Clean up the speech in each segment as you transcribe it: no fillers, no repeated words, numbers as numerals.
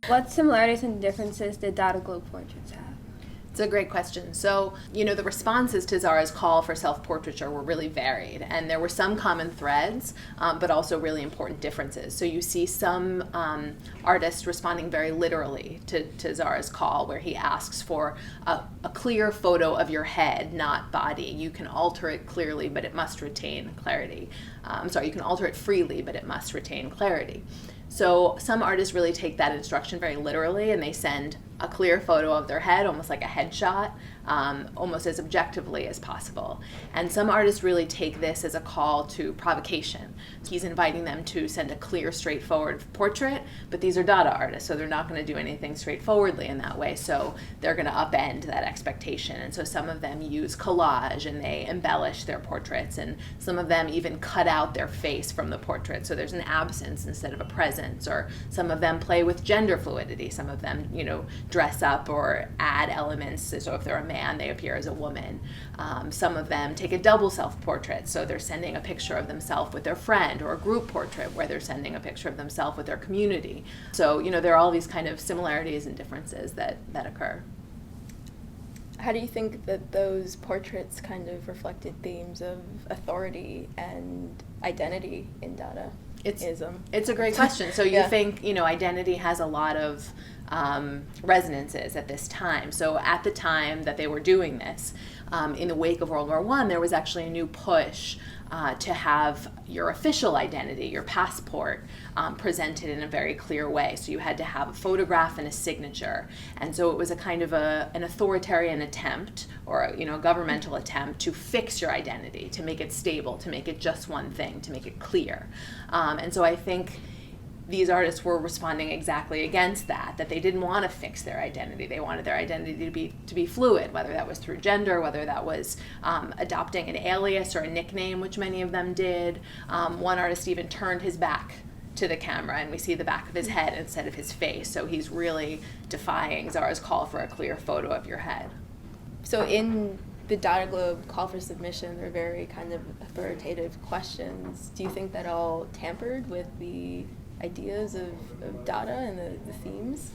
What similarities and differences did Dadaglobe portraits have? It's a great question. So, the responses to Tzara's call for self-portraiture were really varied, and there were some common threads, but also really important differences. So you see some artists responding very literally to Tzara's call, where he asks for a clear photo of your head, not body. You can alter it clearly, but it must retain clarity. You can alter it freely, but it must retain clarity. So some artists really take that instruction very literally, and they send a clear photo of their head, almost like a headshot, almost as objectively as possible. And some artists really take this as a call to provocation. He's inviting them to send a clear, straightforward portrait, but these are Dada artists, so they're not going to do anything straightforwardly in that way, so they're going to upend that expectation. And so some of them use collage, and they embellish their portraits, and some of them even cut out their face from the portrait, so there's an absence instead of a presence. Or some of them play with gender fluidity. Some of them, dress up or add elements, so if they're a man, they appear as a woman. Some of them take a double self-portrait, so they're sending a picture of themselves with their friend, or a group portrait where they're sending a picture of themselves with their community. So, there are all these kind of similarities and differences that occur. How do you think that those portraits kind of reflected themes of authority and identity in Dadaism? It's a great question. So you think, identity has a lot of resonances at this time. So at the time that they were doing this, in the wake of World War I, there was actually a new push to have your official identity, your passport, presented in a very clear way. So you had to have a photograph and a signature. And so it was a kind of an authoritarian attempt, or a governmental attempt to fix your identity, to make it stable, to make it just one thing, to make it clear. And so I think these artists were responding exactly against that they didn't want to fix their identity. They wanted their identity to be fluid, whether that was through gender, whether that was adopting an alias or a nickname, which many of them did. One artist even turned his back to the camera, and we see the back of his head instead of his face. So he's really defying Tzara's call for a clear photo of your head. So in the Dadaglobe call for submission, they're very kind of authoritative questions. Do you think that all tampered with the ideas of Dada and the themes?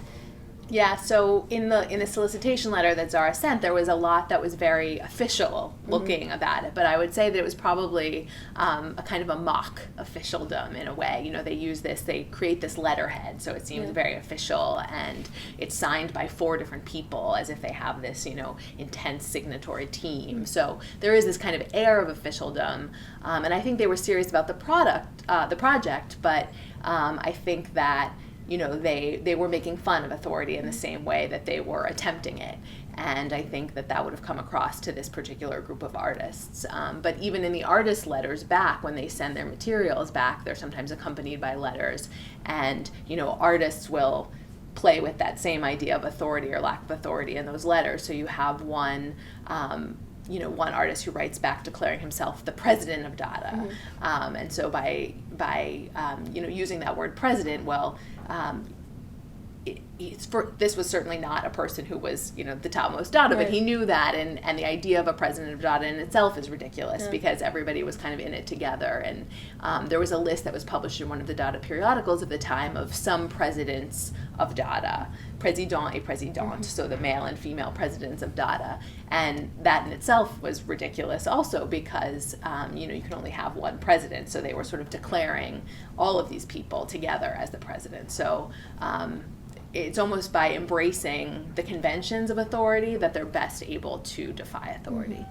Yeah, so in the solicitation letter that Tzara sent, there was a lot that was very official looking about it, but I would say that it was probably a kind of a mock officialdom in a way. They create this letterhead, so it seems very official, and it's signed by 4 different people as if they have this, intense signatory team. So there is this kind of air of officialdom, and I think they were serious about the project, but I think that they were making fun of authority in the same way that they were attempting it. And I think that would have come across to this particular group of artists. But even in the artist letters back, when they send their materials back, they're sometimes accompanied by letters. And, artists will play with that same idea of authority or lack of authority in those letters. So you have one artist who writes back declaring himself the president of Dada. And so by using that word president, this was certainly not a person who was, the topmost Dada, but he knew that, and the idea of a president of Dada in itself is ridiculous because everybody was kind of in it together. And there was a list that was published in one of the Dada periodicals of the time of some presidents of Dada, président et présidente, so the male and female presidents of Dada. And that in itself was ridiculous also because, you can only have one president, so they were sort of declaring all of these people together as the president. So it's almost by embracing the conventions of authority that they're best able to defy authority.